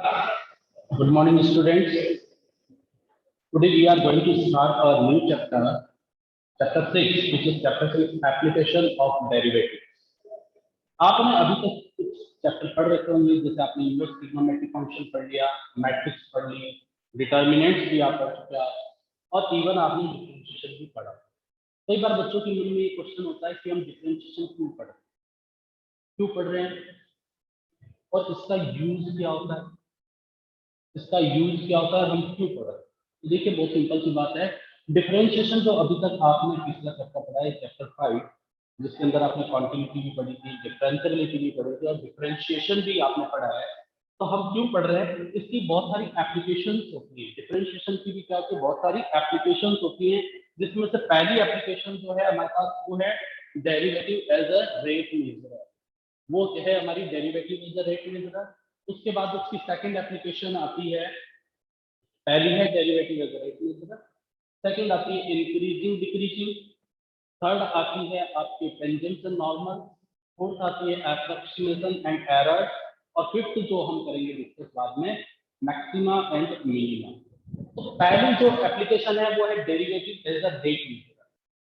Good morning, students. Today we are going to start our new chapter, chapter 6, which is chapter 6, application of derivatives. आपने अभी तक कुछ chapter पढ़ रखे होंगे, जैसे आपने इनवर्स ट्रिग्नोमेट्रिक फंक्शन पढ़ लिया, मैट्रिक्स पढ़ ली, डिटर्मिनेंट्स भी आप पढ़ चुके हैं और इवन आपने डिफरेंशिएशन भी पढ़ा। कई बार बच्चों के मन में ये क्वेश्चन होता है कि हम डिफरेंशिएशन क्यों पढ़ रहे हैं और इसका यूज क्या होता है, हम क्यों पढ़ रहे हैं। तो देखिए, बहुत सिंपल सी बात है। डिफरेंशिएशन जो अभी तक आपने पिछला चैप्टर पढ़ा है, चैप्टर 5, जिसके अंदर आपने कॉन्टिन्यूटी भी पढ़ी थी, डिफरेंशिएबिलिटी भी पढ़ी थी और डिफरेंशिएशन भी आपने पढ़ा है। तो हम क्यों पढ़ रहे हैं, इसकी बहुत सारी एप्लीकेशंस होती है। डिफरेंशिएशन की भी क्या होती है, बहुत सारी एप्लीकेशंस होती हैं, जिसमें से पहली एप्लीकेशन जो है हमारे पास वो है derivative as a rate measure. वो है हमारी derivative as a rate measure. उसके बाद उसकी सेकंड एप्लीकेशन आती है, पहली है derivative as a rate measure, second आती है इंक्रीजिंग डिक्रीजिंग, थर्ड आती है आपकी टेंजेंट एंड नॉर्मल, फोर्थ आती है अप्रॉक्सीमेशन एंड एरर और फिफ्थ जो हम करेंगे डिस्कस बाद में, मैक्सिमा एंड मिनिमा। तो पहली जो एप्लीकेशन है वो है derivative as a rate measure.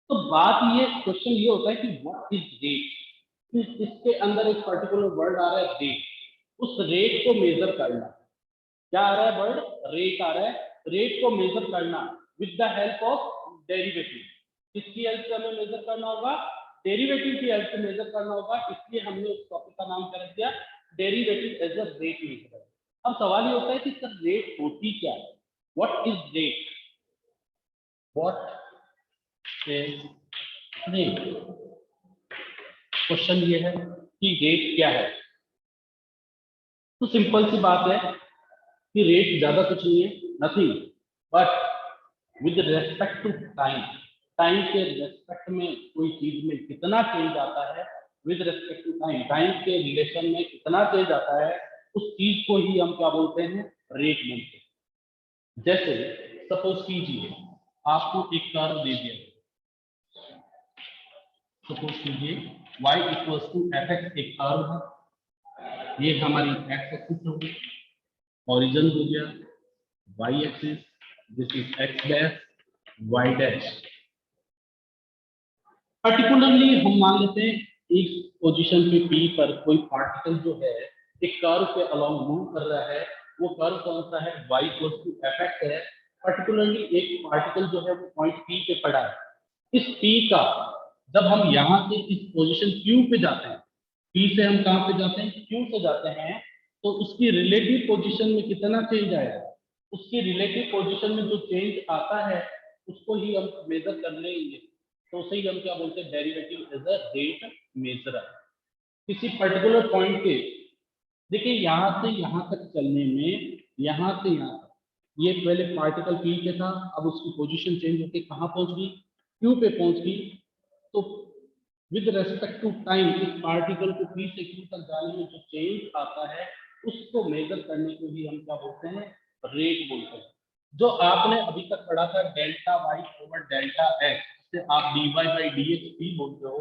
तो बात ये क्वेश्चन ये होता है कि व्हाट इज रेट। इसके अंदर एक पर्टिकुलर वर्ड आ रहा है रेट, उस रेट को मेजर करना। क्या आ रहा है वर्ड, रेट आ रहा है। रेट को मेजर करना with the help of derivative. किसकी हेल्प से हमें मेजर करना होगा, डेरिवेटिव की हेल्प से मेजर करना होगा। इसलिए हमने उस टॉपिक का नाम क्या रख दिया, derivative as a rate measure. अब सवाल ये होता है कि सर रेट होती क्या है, what is rate, what is rate. Question ये है कि रेट क्या है। तो सिंपल सी बात है कि रेट ज्यादा कुछ नहीं है, nothing but with respect to time. Time के रेस्पेक्ट में कोई चीज में कितना चेंज आता है, with respect to time, time के रिलेशन में कितना चेंज आता है, उस चीज को ही हम क्या बोलते हैं, रेट बोलते हैं। जैसे सपोज कीजिए आपको एक कर्व दे दिया, सपोज कीजिए y इक्वल्स टू fx एक कर्व है, ये हमारी x एक्सिस हो गई, ओरिजिन हो गया y axis, this is x dash y dash. Particularly हम मान लेते हैं इस पोजीशन पे P पर कोई पार्टिकल जो है एक कर्व के अलोंग मूव कर रहा है। वो कर्व कौन सा है, y इक्वल्स टू fx है। पर्टिकुलरली एक पार्टिकल जो है वो पॉइंट P पे पड़ा है। इस P का जब हम यहाँ से इस पोजीशन Q पे जाते हैं, P से हम कहाँ पे जाते हैं, Q से जाते हैं, तो उसकी रिलेटिव पोजीशन में कितना चेंज आएगा, उसकी रिलेटिव पोजीशन में जो चेंज आता है उसको ही हम मेजर कर लेंगे। तो उसे ही हम क्या बोलते हैं, derivative as a rate measure. किसी पर्टिकुलर पॉइंट पे देखिए, यहाँ से यहाँ तक चलने में, यहाँ से यहाँ तक, ये पहले पार्टिकल P पे था, अब उसकी पोजीशन चेंज होकर कहाँ पहुंच गई, Q पे पहुंच गई। तो विद रेस्पेक्ट टू टाइम इस पार्टिकल को P से Q तक जाने में जो चेंज आता है उसको मेजर करने को ही हम क्या बोलते हैं, रेट बोलते हैं। जो आपने अभी तक पढ़ा था delta y over delta x, से आप dy बाई dx भी बोलते हो।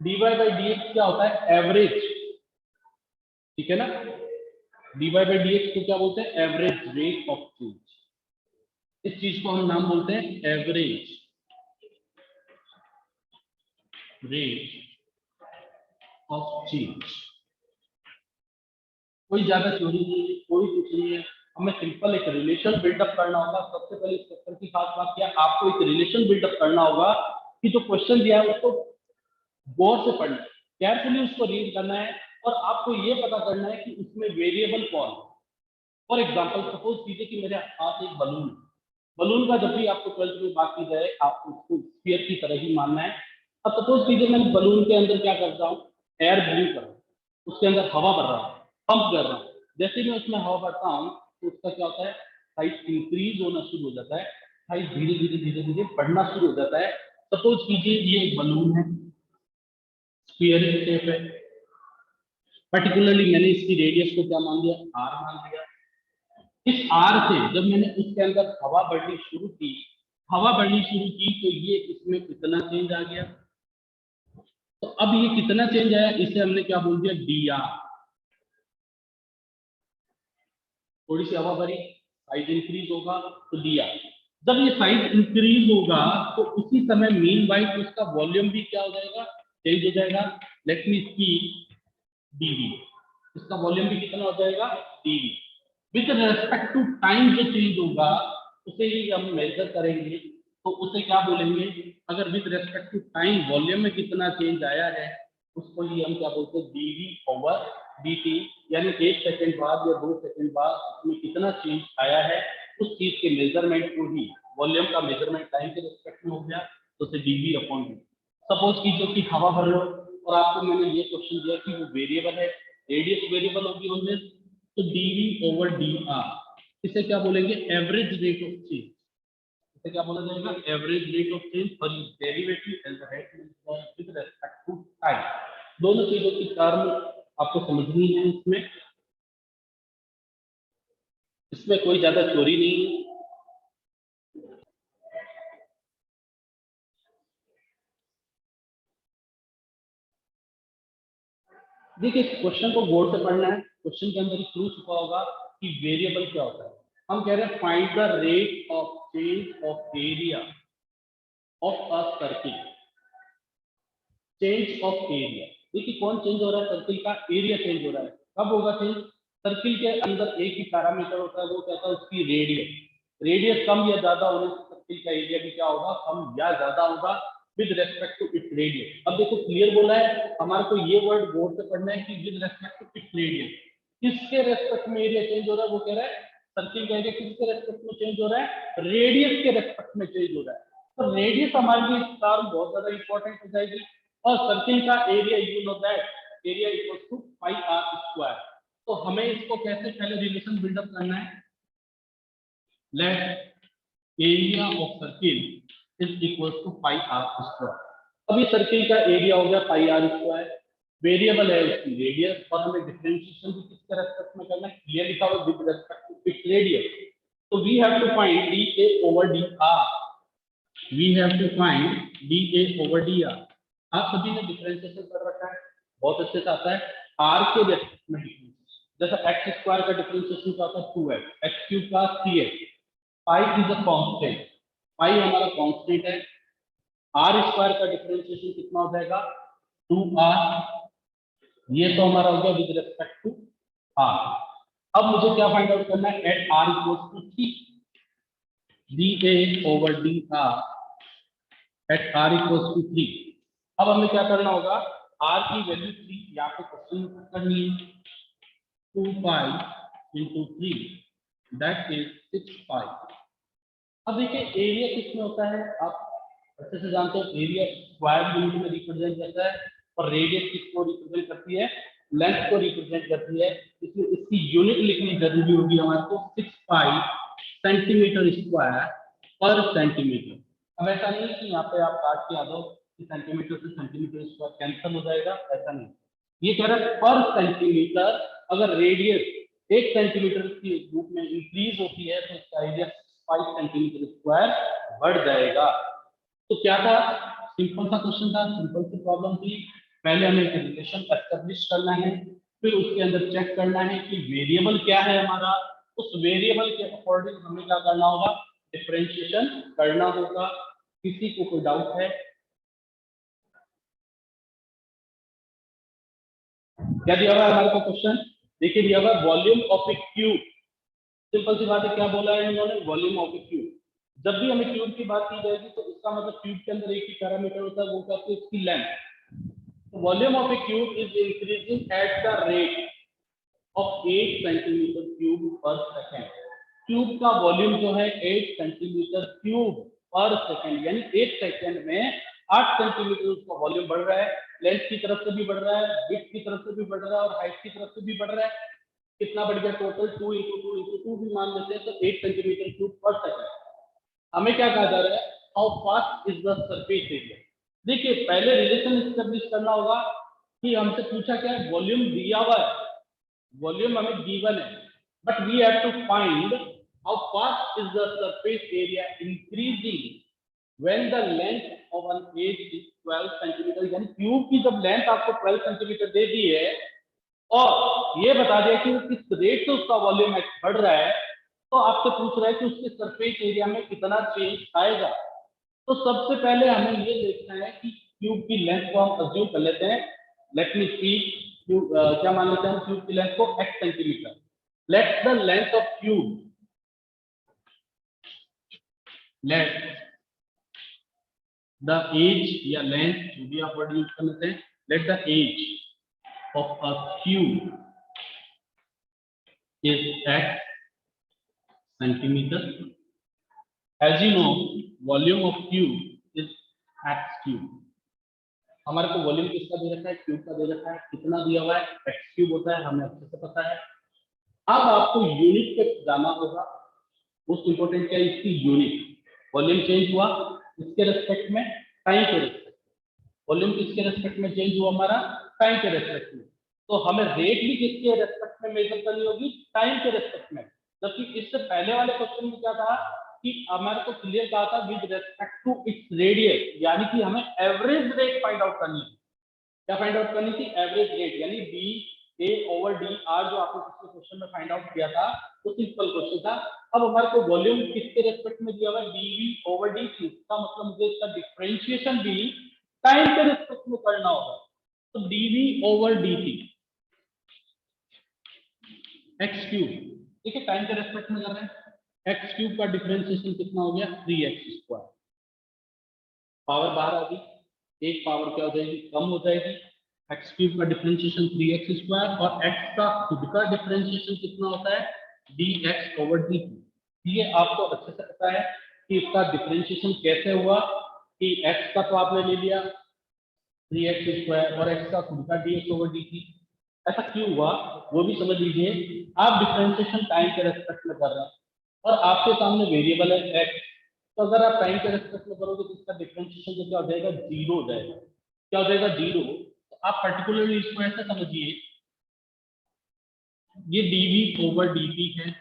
dy बाई dx क्या होता है, एवरेज, ठीक है ना। dy बाई dx को क्या बोलते हैं, एवरेज रेट ऑफ चेंज। इस चीज को हम नाम बोलते हैं एवरेज रेट ऑफ चेंज। कोई ज्यादा थ्योरी नहीं है, कोई कुछ नहीं है, हमें सिंपल एक रिलेशन बिल्डअप करना होगा। सबसे पहले इस चैप्टर की खास बात क्या, आपको एक रिलेशन बिल्डअप करना होगा कि जो क्वेश्चन दिया है उसको गौर से पढ़ना है, केयरफुली उसको रीड करना है और आपको ये पता करना है कि उसमें वेरिएबल कौन है। फॉर एग्जाम्पल सपोज कीजिए कि मेरे पास एक बलून है। बलून का जब भी आपको 12th में बात की जाए आपको उसको स्फीयर की तरह ही मानना है। अब सपोज कीजिए मैं बलून के अंदर क्या करता हूँ, एयर ब्लू कर रहा हूँ, उसके अंदर हवा भर रहा हूँ, पंप कर रहा हूँ। जैसे ही मैं उसमें हवा भरता हूँ तो उसका क्या होता है, साइज इंक्रीज होना शुरू हो जाता है, साइज धीरे धीरे धीरे धीरे बढ़ना शुरू हो जाता है। सपोज कीजिए ये एक बलून है, स्फीयर शेप है। पर्टिकुलरली मैंने इसकी रेडियस को क्या मान लिया, r मान लिया। इस r से जब मैंने उसके अंदर हवा बढ़नी शुरू की, तो ये इसमें कितना चेंज आ गया। तो अब ये कितना चेंज आया, इसे हमने क्या बोल दिया, dr। थोड़ी सी हवा भरी, साइज इंक्रीज होगा तो दिया। जब ये साइज इंक्रीज होगा तो उसी समय मीन वाइज उसका वॉल्यूम भी क्या हो जाएगा, चेंज हो जाएगा। लेट मी सी डीवी, इसका वॉल्यूम भी कितना हो जाएगा, DV. With respect to time जो चेंज होगा उसे ही हम मेजर करेंगे, तो उसे क्या बोलेंगे, अगर with respect to time volume में कितना चेंज आया है उसको ही हम क्या बोलते हैं, डीवी ओवर डीटी, यानी 1 सेकंड बाद या 2 सेकंड बाद उसमें कितना चेंज आया है उस चीज के मेजरमेंट को ही, वॉल्यूम का मेजरमेंट टाइम के रेस्पेक्ट में हो गया तो उसे डीवी अपॉन डी। सपोज कीजिए कि हवा भर लो और आपको मैंने ये क्वेश्चन दिया कि वो वेरिएबल है, रेडियस वेरिएबल होगी उनमें, तो डीवी ओवर डी आर, इसे क्या बोलेंगे, एवरेज रेट ऑफ चेंज। इसे क्या बोला जाएगा, average rate of change for derivative as the rate with respect to time. दोनों चीजों की टर्म आपको समझनी है, इसमें इसमें कोई ज्यादा चोरी नहीं है। देखिए इस क्वेश्चन को गौर से पढ़ना है, क्वेश्चन के अंदर क्लू छुपा होगा कि वेरिएबल क्या होता है। हम कह रहे हैं find the rate of change of area of a circle, change of area. देखिए कौन चेंज हो रहा है, सर्किल का एरिया चेंज हो रहा है। कब होगा चेंज, सर्किल के अंदर एक ही पैरामीटर होता है, वो कहता है उसकी रेडियस। रेडियस कम या ज्यादा होने से सर्किल का एरिया भी क्या होगा, कम या ज्यादा होगा with respect to its radius. अब देखो क्लियर बोला है, हमारे को ये वर्ड गौर से पढ़ना है कि with respect to its radius, किसके रेस्पेक्ट में एरिया चेंज हो रहा है, वो कह रहा है सर्किल का एरिया किसके रेस्पेक्ट में चेंज हो रहा है, रेडियस के रेस्पेक्ट में चेंज हो रहा है। तो रेडियस हमारे लिए टर्म बहुत ज्यादा इंपॉर्टेंट हो जाएगी। और सर्किल का area you know that area equals to pi r square. तो हमें इसको कैसे पहले रिलेशन बिल्डअप करना है, let area of circle is equals to pi r square. अभी सर्किल का एरिया हो गया पाई आर स्क्वायर, वेरिएबल है उसकी रेडियस, और हमें डिफरेंशिएशन भी किसके रेस्पेक्ट में करना है, क्लियर लिखा हुआ with respect to its radius. तो we have to find d A over d r, we have to find d A over d r. आप सभी ने डिफरेंशिएशन कर रखा है, बहुत अच्छे से आता है। आर के रेस्पेक्ट में डिफरेंशिएशन, जैसा एक्स स्क्वायर का डिफरेंशिएशन क्या होता है 2x, एक्स क्यूब का 3x, pi is a constant, पाई हमारा कांस्टेंट है। आर स्क्वायर का डिफरेंशिएशन कितना हो जाएगा 2r, ये तो हमारा हो गया विद रिस्पेक्ट टू आर। अब मुझे क्या फाइंड आउट करना है, at r equals to 3, d A over d r at r equals to 3। अब हमें क्या करना होगा, आर की वैल्यू 3 यहाँ पे क्वेश्चन करनी है, 2 पाई इंटू 3 दैट इज 6 पाई। अब देखिए एरिया किसमें होता है, आप अच्छे से जानते हो, एरिया स्क्वायर यूनिट में रिप्रेजेंट करता है, और रेडियस किसको रिप्रेजेंट करती है, लेंथ को रिप्रेजेंट करती है। इसलिए इसकी यूनिट लिखनी जरूरी होगी हमारे को, 6 पाई सेंटीमीटर स्क्वायर पर सेंटीमीटर। अब ऐसा नहीं कि यहाँ पे आप काट के आ जाओ कि सेंटीमीटर से सेंटीमीटर स्क्वायर कैंसिल हो जाएगा, ऐसा नहीं। ये कह रहा है पर सेंटीमीटर, अगर रेडियस 1 सेंटीमीटर के रूप में इंक्रीज होती है तो इसका एरिया 5 सेंटीमीटर स्क्वायर बढ़ जाएगा। तो क्या था, सिंपल सा क्वेश्चन था, सिंपल सी प्रॉब्लम थी। पहले हमें एक रिलेशन एस्टेब्लिश करना है, फिर उसके अंदर चेक करना है कि वेरिएबल क्या है हमारा, उस वेरिएबल के अकॉर्डिंग हमें क्या करना होगा, डिफरेंशिएशन करना होगा। किसी को कोई डाउट है, क्या दिया हुआ है हमारे को क्वेश्चन, देखिए दिया हुआ volume of a cube. Simple सी बात है, क्या बोला है इन्होंने, वॉल्यूम ऑफ ए क्यूब। जब भी हमें क्यूब की बात की जाएगी तो इसका मतलब क्यूब के अंदर एक ही पैरामीटर होता है, वो क्या है, इसकी length. Volume of a cube is increasing at the rate of 8 centimetre cube पर सेकेंड। क्यूब का वॉल्यूम जो है 8 सेंटीमीटर क्यूब पर सेकेंड, यानी 1 सेकेंड में 8 सेंटीमीटर उसका वॉल्यूम बढ़ रहा है। लेंथ की तरफ से भी बढ़ रहा है, विड्थ की तरफ से भी बढ़ रहा है, और हाइट की तरफ से भी बढ़ रहा है। कितना बढ़ गया, टोटल 2 इंटू 2 इंटू 2 भी मान लेते हैं तो 8 सेंटीमीटर क्यूब पर सेकेंड। हमें क्या कहा जा रहा है, how fast is the surface area. देखिए पहले रिलेशन एस्टेब्लिश करना होगा कि हमसे पूछा क्या है, वॉल्यूम दिया हुआ है, वॉल्यूम हमें गिवन है, but we have to find how fast is the surface area increasing when the length of an edge is 12 centimetre. यानी क्यूब की जब लेंथ आपको 12 सेंटीमीटर दे दी है और ये बता दिया कि वो किस रेट से उसका वॉल्यूम बढ़ रहा है, तो आपसे पूछ रहा है कि उसके सरफेस एरिया में कितना चेंज आएगा। तो सबसे पहले हमें ये देखना है कि क्यूब की लेंथ को हम अज्यूम कर लेते हैं। लेट मी सी क्यूब, क्या मान लेते हैं हम क्यूब की लेंथ को x centimetre. Let the length of cube, let the edge या लेंथ जो भी आप वर्ड यूज कर लेते हैं, let the edge of a cube is x centimeter. As you know, volume of cube is x cube. हमारे को volume किसका दे रखा है, क्यूब का दे रखा है। कितना दिया हुआ है, x क्यूब होता है, हमें अच्छे से पता है। अब आपको यूनिट पे जाना होगा। मोस्ट इंपोर्टेंट क्या है, इसकी यूनिट। वॉल्यूम चेंज हुआ इसके रेस्पेक्ट में, टाइम के रेस्पेक्ट में। वॉल्यूम किसके रेस्पेक्ट में चेंज हुआ, हमारा टाइम के रेस्पेक्ट में। तो हमें रेट भी किसके रेस्पेक्ट में मेजर करनी होगी, टाइम के रेस्पेक्ट में। जबकि इससे पहले वाले क्वेश्चन में क्या था कि हमारे को क्लियर कहा था with respect to its radius, यानी कि हमें एवरेज रेट फाइंड आउट करनी है। क्या फाइंड आउट करनी थी, एवरेज रेट, यानी D A over d are, जो आपने पिछले क्वेश्चन में फाइंड आउट किया था, तो सिंपल क्वेश्चन था। अब हमारे को वॉल्यूम किसके रेस्पेक्ट में दिया हुआ है, डीवी ओवर डी सी। इसका मतलब मुझे इसका डिफरेंशिएशन भी टाइम के रेस्पेक्ट में करना होगा। तो dV over d c x cube, ठीक है, टाइम के रेस्पेक्ट में कर रहे हैं। एक्स क्यूब का डिफरेंशिएशन कितना हो गया, 3x स्क्वायर। पावर बाहर आ गई, एक पावर क्या हो जाएगी, कम हो जाएगी। एक्स क्यूब का डिफरेंशिएशन 3x स्क्वायर, और x का खुद का डिफरेंशिएशन कितना होता है, dx ओवर dt। ये आपको अच्छे से पता है कि इसका डिफरेंशिएशन कैसे हुआ, कि x का तो आपने ले लिया 3x स्क्वायर, और x का खुद का dx ओवर dt। ऐसा क्यों हुआ वो भी समझ लीजिए। आप डिफरेंशिएशन टाइम के रेस्पेक्ट में कर रहे हैं, और आपके सामने वेरिएबल है x। तो अगर आप टाइम के रेस्पेक्ट में करोगे तो इसका डिफरेंशिएशन जो क्या हो जाएगा, जीरो हो जाएगा। क्या हो जाएगा, जीरो। तो आप पर्टिकुलरली इसको ऐसे समझिए, ये dv ओवर dt है,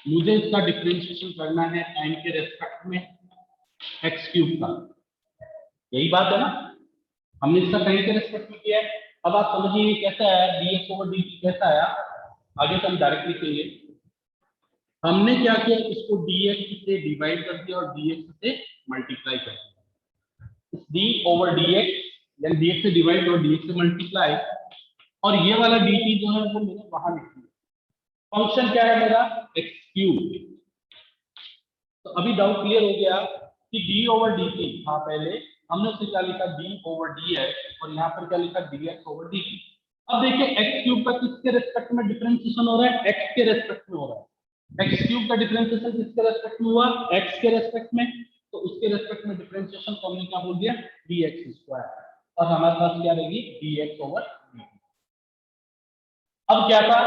मुझे इसका डिफरेंशिएशन करना है टाइम के रेस्पेक्ट में x क्यूब का। यही बात है ना, हमने इसका टाइम के रेस्पेक्ट में किया है। अब आप समझिए ये कैसे आया, dx ओवर dt कैसा आया। आगे से हम डायरेक्ट लिखेंगे। हमने क्या किया, इसको dx से डिवाइड कर दिया और dx से मल्टीप्लाई कर दिया। d ओवर dx, यानी dx से डिवाइड और dx से मल्टीप्लाई, और ये वाला dt जो है वो मैंने वहां लिख दिया। फंक्शन क्या है मेरा, x क्यूब। तो अभी डाउट क्लियर हो गया कि d ओवर dt था पहले, हमने उसे क्या लिखा, d ओवर dx, और यहाँ पर क्या लिखा, dx ओवर dt। अब देखिए x क्यूब का किसके रेस्पेक्ट में डिफरेंशिएशन हो रहा है, x के रेस्पेक्ट में हो रहा है। x क्यूब का डिफरेंशिएशन किसके रेस्पेक्ट में हुआ, x के रेस्पेक्ट में। तो उसके रेस्पेक्ट में डिफरेंशिएशन को हमने क्या बोल दिया, dx स्क्वायर, और हमारे पास क्या रहेगी, dx ओवर dt। अब क्या था,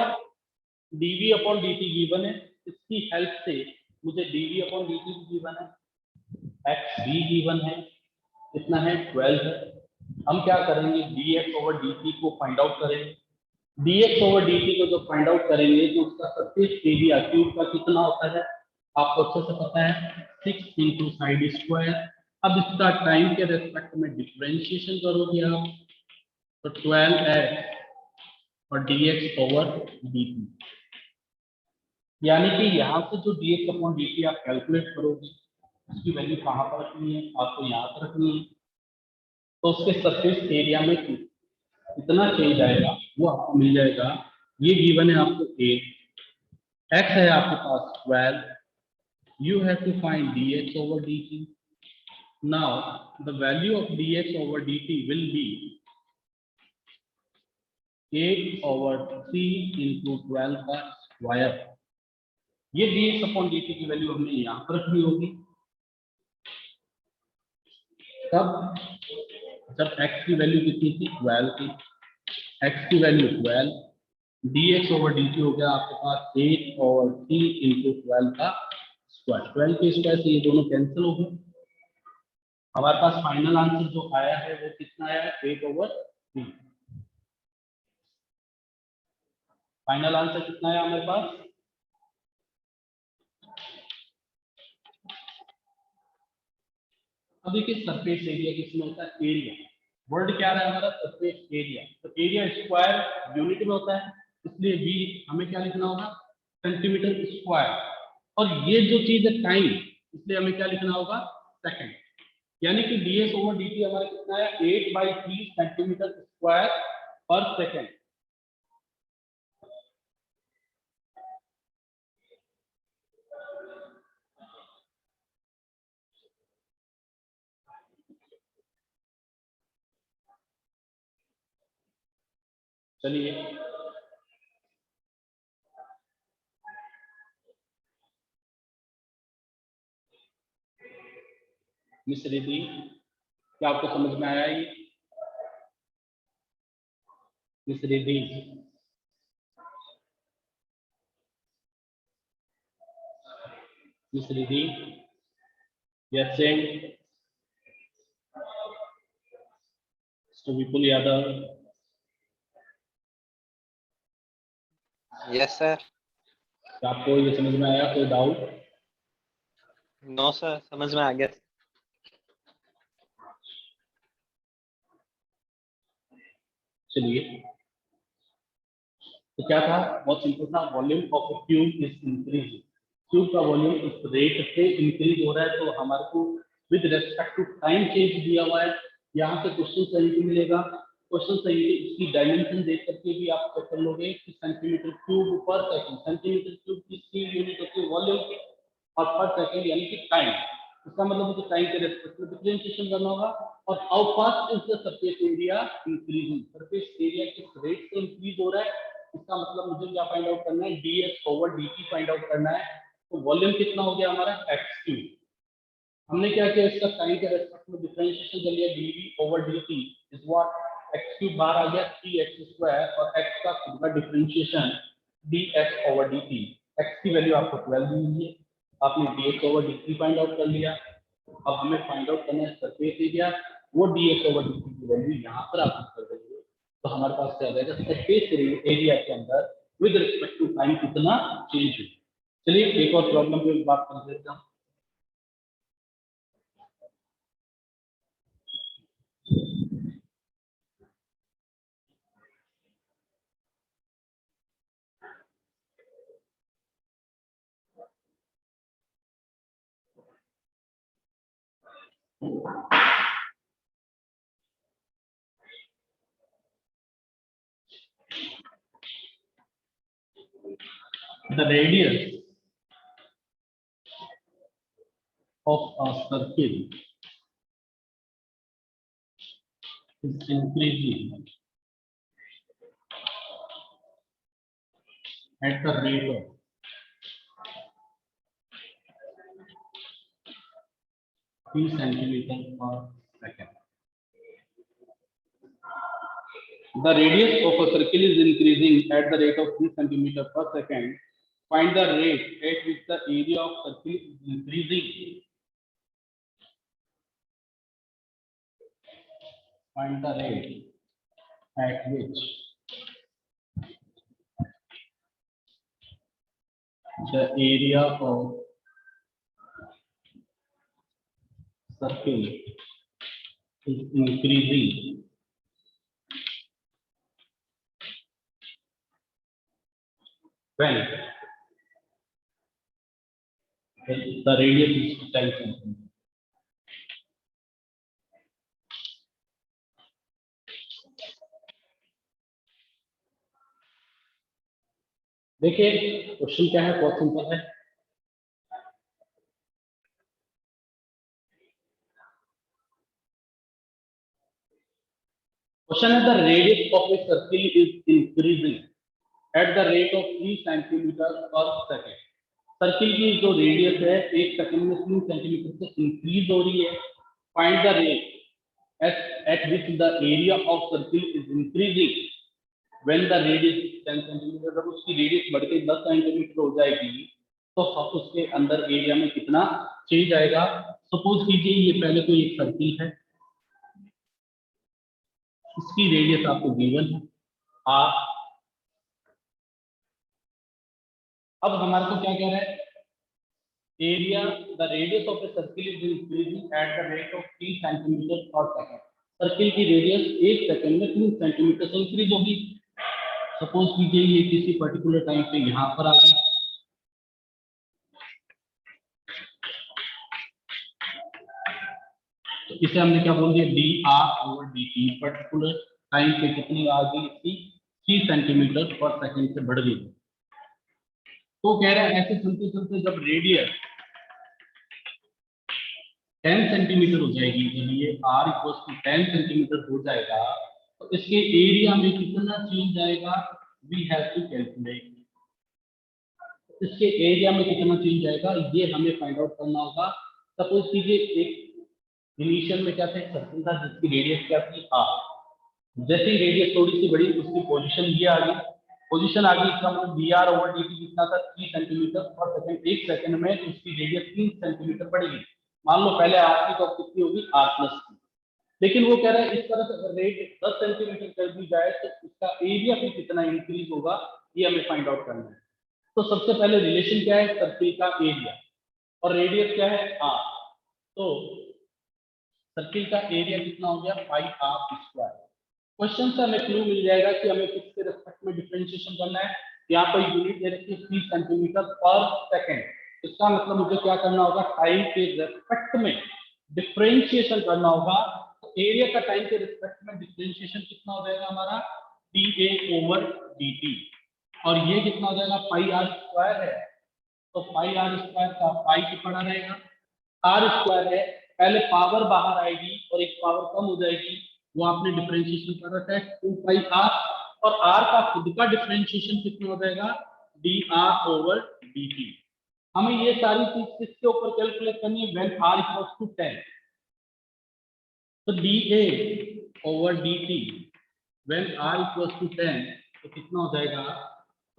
dv अपॉन dt गिवन है, इसकी हेल्प से मुझे dv अपॉन dt गिवन है, x भी गिवन है, कितना है, 12 है। हम क्या करेंगे, dx ओवर dt को फाइंड आउट करेंगे। dx ओवर dt को जब फाइंड आउट करेंगे तो उसका सरफेस एरिया क्यूब का कितना होता है, आपको अच्छे से पता है, 6 इंटू साइड स्क्वायर। अब इसका टाइम के रेस्पेक्ट में डिफरेंशिएशन करोगे आप, तो 12x और dx ओवर dt, यानी कि यहाँ से जो dx अपॉन dt आप कैलकुलेट करोगे, उसकी वैल्यू कहाँ पर रखनी है, आपको यहाँ पर रखनी है। तो उसके सरफेस एरिया में कितना चेंज आएगा वो आपको मिल जाएगा। ये गिवन है आपको 8, x है आपके पास 12, you have to find dx over dt. Now the value of dx over dt will be 8 over 3 into 12 का स्क्वायर। ये dx अपॉन dt की वैल्यू हमने यहाँ पर रखनी होगी। तब जब x की वैल्यू कितनी थी, 12 थी, x की वैल्यू 12, dx ओवर dt हो गया आपके पास 8 ओवर 3 इंटू 12 का स्क्वायर। 12 के स्क्वायर से ये दोनों कैंसिल हो गए। हमारे पास फाइनल आंसर जो आया है वो कितना आया है, 8 ओवर 3। फाइनल आंसर कितना आया हमारे पास, अब देखिए सरफेस एरिया किसमें होता है, एरिया। वर्ड क्या रहा है हमारा, सरफेस एरिया। तो एरिया स्क्वायर यूनिट में होता है, इसलिए v हमें क्या लिखना होगा, सेंटीमीटर स्क्वायर। और ये जो चीज है टाइम, इसलिए हमें क्या लिखना होगा, सेकंड। यानी कि ds ओवर dt हमारा कितना है, 8/3 सेंटीमीटर स्क्वायर पर सेकंड। चलिए मिस रिद्धि, क्या आपको समझ में आया ये? Miss Riddhi, miss Riddhi, yes same, तो विपुल यादव, यस सर। क्या आपको ये समझ में आया, कोई डाउट? नो सर, समझ में आ गया। चलिए, तो क्या था, बहुत सिंपल था, volume of a tube is increase. Tube का वॉल्यूम इस रेट से इंक्रीज हो रहा है, तो हमारे को with respect to time change दिया हुआ है। यहाँ से क्वेश्चन सही भी मिलेगा, क्वेश्चन सही है, इसकी डायमेंशन देख करके भी आप चेक कर लोगे कि सेंटीमीटर क्यूब पर सेकंड, सेंटीमीटर क्यूब की यूनिट होती है वॉल्यूम की, और पर सेकंड यानी कि टाइम। इसका मतलब मुझे टाइम के रेस्पेक्ट में डिफरेंशिएशन करना होगा। और how fast is the surface area increasing, surface area किस रेट से इंक्रीज हो रहा है, इसका मतलब मुझे क्या फाइंड आउट करना है, ds over dt find out करना है। तो वॉल्यूम कितना हो गया हमारा, x क्यूब। हमने क्या किया, इसका टाइम के रेस्पेक्ट में डिफरेंशिएशन कर लिया, dv over dt is what, x cube बाहर आ गया 3x स्क्वायर, और x का खुद का differentiation dx over dt। x की वैल्यू आपको 12 दी हुई है, आपने dx over dt find out कर लिया। अब हमें फाइंड आउट करना है सरफेस एरिया, वो dx ओवर dt की वैल्यू यहाँ पर आप कर देंगे, तो हमारे पास क्या रहेगा, सरफेस एरिया के अंदर विद रिस्पेक्ट टू टाइम कितना चेंज हुआ। चलिए एक और प्रॉब्लम पे बात कर लेते हैं। The radius of a circle is increasing at the rate of 3 centimeters per second. The radius of a circle is increasing at the rate of 3 centimeters per second. Find the rate at which the area of circle is increasing. Find the rate at which the area of circle is increasing when the radius is 10 centimeters. देखिए question क्या है, बहुत simple है। Question है, the radius of a circle is increasing at the rate of 3 centimetre पर second. Circle की जो radius है 1 सेकंड में 3 सेंटीमीटर से इंक्रीज हो रही है। Find the rate at which the area of circle is increasing when the radius is 10 centimetre. जब उसकी रेडियस बढ़ के 10 सेंटीमीटर हो जाएगी तो उसके अंदर एरिया में कितना चेंज आएगा। सपोज कीजिए ये पहले कोई एक सर्किल है, इसकी रेडियस आपको गिवन है r। अब हमारे को क्या कह रहा है, area the radius of a circle is increasing at the rate of 3 centimetre पर सेकंड। सर्किल की रेडियस 1 सेकंड में 3 सेंटीमीटर से इंक्रीज होगी। सपोज कीजिए ये किसी पर्टिकुलर टाइम पे यहाँ पर आ गई, तो इसे हमने क्या बोल दिया, D R over d T. Particular time पे कितनी आ गई, इसकी 3 सेंटीमीटर पर सेकंड से बढ़ गई। तो कह रहा है ऐसे चलते चलते जब रेडियस 10 सेंटीमीटर हो जाएगी, जब ये r इक्वल टू 10 सेंटीमीटर हो जाएगा, तो इसके एरिया में कितना चेंज आएगा, वी हैव टू कैलकुलेट। इसके एरिया में कितना चेंज आएगा ये हमें फाइंड आउट करना होगा। सपोज कीजिए एक इनिशियल में क्या था, सर्कल था जिसकी रेडियस क्या थी r। जैसे ही रेडियस थोड़ी सी बढ़ी उसकी पोजीशन ये आ गई, पोजीशन आ गई, इसका मतलब D R over d T कितना था, 3 सेंटीमीटर पर सेकंड। एक सेकंड में उसकी रेडियस 3 सेंटीमीटर बढ़ेगी। मान लो पहले आर की तो कितनी होगी, आर प्लस की। लेकिन वो कह रहा है इस तरह से अगर रेट 10 सेंटीमीटर कर दी जाए तो उसका एरिया भी कितना इंक्रीज होगा, ये हमें फाइंड आउट करना है। तो सबसे पहले रिलेशन क्या है, सर्किल का एरिया और रेडियस क्या है, आर। तो सर्किल का एरिया कितना हो गया, पाई आर स्क्वायर। क्वेश्चन से हमें क्लू मिल जाएगा कि हमें किसके रिस्पेक्ट में डिफरेंशिएशन करना है। यहाँ पर यूनिट दे रखी है 3 सेंटीमीटर पर सेकंड। इसका मतलब मुझे क्या करना होगा, टाइम के रिस्पेक्ट में डिफरेंशिएशन करना होगा। तो एरिया का टाइम के रिस्पेक्ट में डिफरेंशिएशन कितना हो जाएगा हमारा, D A over d T. और ये कितना हो जाएगा, पाई आर स्क्वायर है, तो पाई आर स्क्वायर का पाई की पड़ा रहेगा, आर स्क्वायर है, पहले पावर बाहर आएगी और एक पावर कम हो जाएगी, वो आपने डिफरेंशिएशन कर रखा है 2 पाई आर। और आर का खुद का डिफरेंशिएशन कितना हो जाएगा, D R over d T. हमें ये सारी चीज किसके ऊपर कैलकुलेट करनी है, व्हेन आर इक्वल्स टू 10। तो d A over d t when r equals to 10 तो कितना हो जाएगा,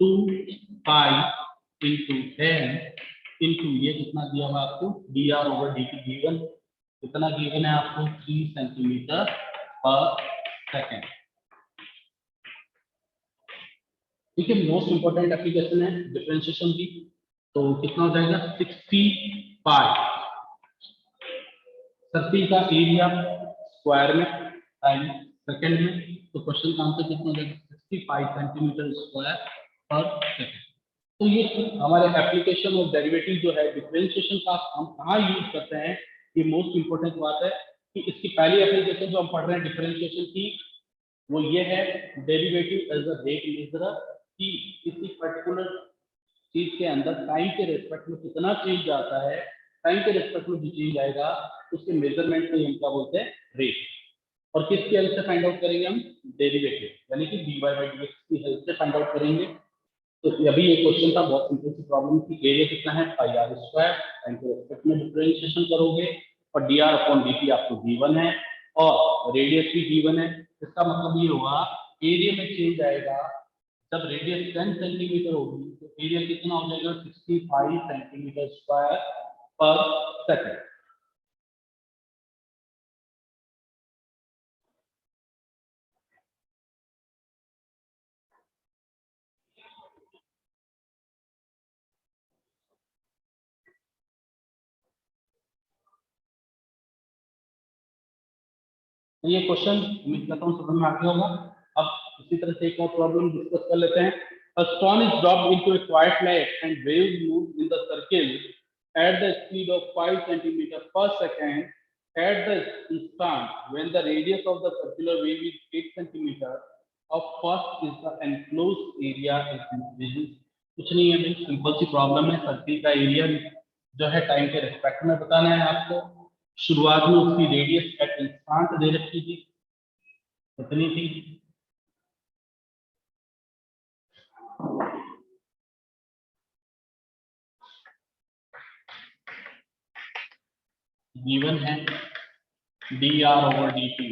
2 पाई इंटू 10 इंटू ये कितना दिया हुआ आपको, D R over d T given, कितना गिवन है आपको, 3 सेंटीमीटर पर सेकेंड। ठीक है, मोस्ट इंपोर्टेंट एप्लीकेशन है डिफरेंशिएशन की। तो कितना हो जाएगा, 60 पाई सर्किल का एरिया स्क्वायर में टाइम सेकंड में। तो क्वेश्चन का आंसर कितना हो जाएगा, 65 सेंटीमीटर स्क्वायर पर सेकंड। तो ये हमारे एप्लीकेशन ऑफ डेरिवेटिव जो है डिफरेंशिएशन का हम कहाँ यूज करते हैं, ये मोस्ट इंपोर्टेंट बात है कि इसकी पहली एप्लीकेशन जो हम पढ़ रहे हैं डिफरेंशिएशन की, वो ये है डेरिवेटिव एज अ रेट मेजरर, कि किसी पर्टिकुलर चीज के अंदर टाइम के रेस्पेक्ट में कितना चेंज आता है, टाइम के रेस्पेक्ट में जो चेंज आएगा उसके मेजरमेंट को हम क्या बोलते हैं, रेट। और किसकी हेल्प से फाइंड आउट करेंगे हम, डेरिवेटिव, यानी कि dy बाई dx की हेल्प से फाइंड आउट करेंगे। तो अभी ये क्वेश्चन था बहुत सिंपल सी प्रॉब्लम की, एरिया कितना है, पाई आर स्क्वायर, टाइम के रेस्पेक्ट में डिफरेंशिएशन करोगे और D R upon D T आपको गिवन है और रेडियस भी गिवन है। इसका मतलब ये हुआ एरिया में चेंज आएगा, जब रेडियस 10 सेंटीमीटर होगी तो एरिया कितना हो जाएगा, 65 सेंटीमीटर स्क्वायर पर सेकंड। तो ये क्वेश्चन उम्मीद करता हूँ समझ में आ गया होगा। अब इसी तरह से एक और प्रॉब्लम डिस्कस कर लेते हैं। A stone is dropped into a quiet lake and waves move in the circle at the speed of 5 centimeters per second. At the instant when the radius of the circular wave is 8 centimeters, of first is the enclosed area is increasing. कुछ नहीं है, बिल्कुल simple सी problem है। Circle का area जो है time के respect में बताना है आपको। शुरुआत में उसकी रेडियस एट इंस्टेंट दे रखी थी, कितनी थी, गिवन है D R over d T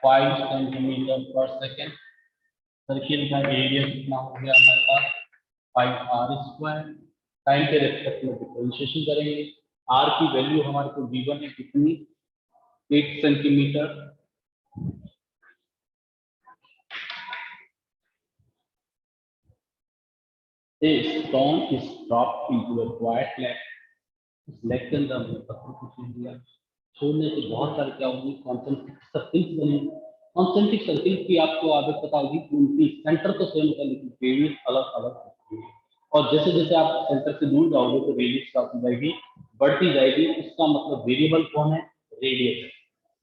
5 centimetre पर सेकेंड। सर्किल का एरिया कितना हो गया हमारे पास, 5 आर स्क्वायर। टाइम के रेस्पेक्ट में डिफरेंशिएशन करेंगे, आर की वैल्यू हमारे को गिवन है कितनी, 8 centimetre. A stone is dropped into a quiet lake. इस लेक के अंदर हमने पत्थर को छोड़ दिया, छोड़ने से बहुत सारे क्या होंगे, कॉन्सेंट्रिक सर्कल्स बनेंगे। कॉन्सेंट्रिक सर्किल की आपको आदत पता होगी कि उनकी सेंटर तो सेम होता है लेकिन रेडियस अलग अलग होती है, और जैसे जैसे आप सेंटर से दूर जाओगे तो रेडियस क्या होती जाएगी, बढ़ती जाएगी। इसका मतलब वेरिएबल कौन है, रेडियस है।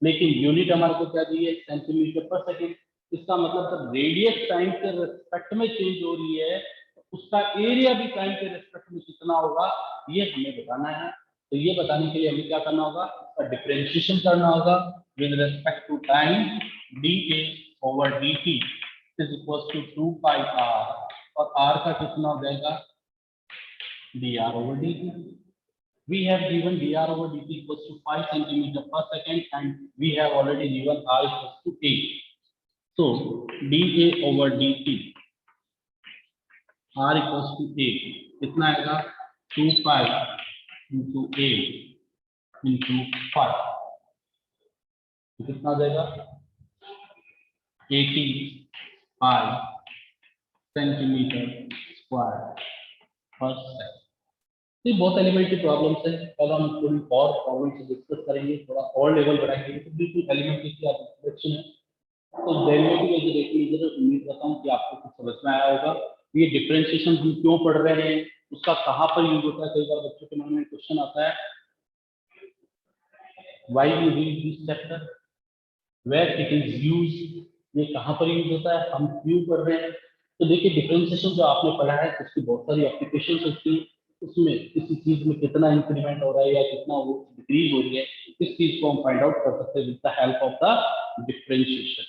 लेकिन यूनिट हमारे को क्या दी है, सेंटीमीटर पर सेकेंड। इसका मतलब जब रेडियस टाइम के रेस्पेक्ट में चेंज हो रही है तो उसका एरिया भी टाइम के रेस्पेक्ट में कितना होगा, ये हमें बताना है। तो ये बताने के लिए हमें क्या करना होगा, इसका डिफरेंशिएशन करना होगा with respect to time. dA over dt is equals to 2 pi r, और r का कितना हो जाएगा, dr over dt। We have given dr over dt equals to 5 centimeter per second and we have already given r equals to 8. So dA over dt r equals to 8 कितना आएगा, 2 pi into 8 into 5, कितना आ जाएगा, 80 pi centimetre square पर second. ये बहुत elementary problems है, कल हम थोड़ी और प्रॉब्लम्स डिस्कस करेंगे, थोड़ा और लेवल बढ़ाएंगे। तो बिल्कुल एलिमेंट्री की इंट्रोडक्शन है, तो डेरिवेटिव एज देखिए, उम्मीद करता हूँ कि आपको कुछ समझ में आया होगा। ये डिफरेंशिएशन हम क्यों पढ़ रहे हैं, उसका कहाँ पर यूज होता है, कई बार बच्चों के मन में क्वेश्चन आता है, why you read this chapter, where it is used, ये कहाँ पर यूज होता है, हम क्यों पढ़ रहे हैं। तो देखिए डिफरेंशिएशन जो आपने पढ़ा है उसकी बहुत सारी एप्लीकेशंस होती है, उसमें किसी चीज में कितना इंक्रीमेंट हो रहा है या कितना वो डिक्रीज हो रही है, इस चीज को हम फाइंड आउट कर सकते हैं with the help of the differentiation.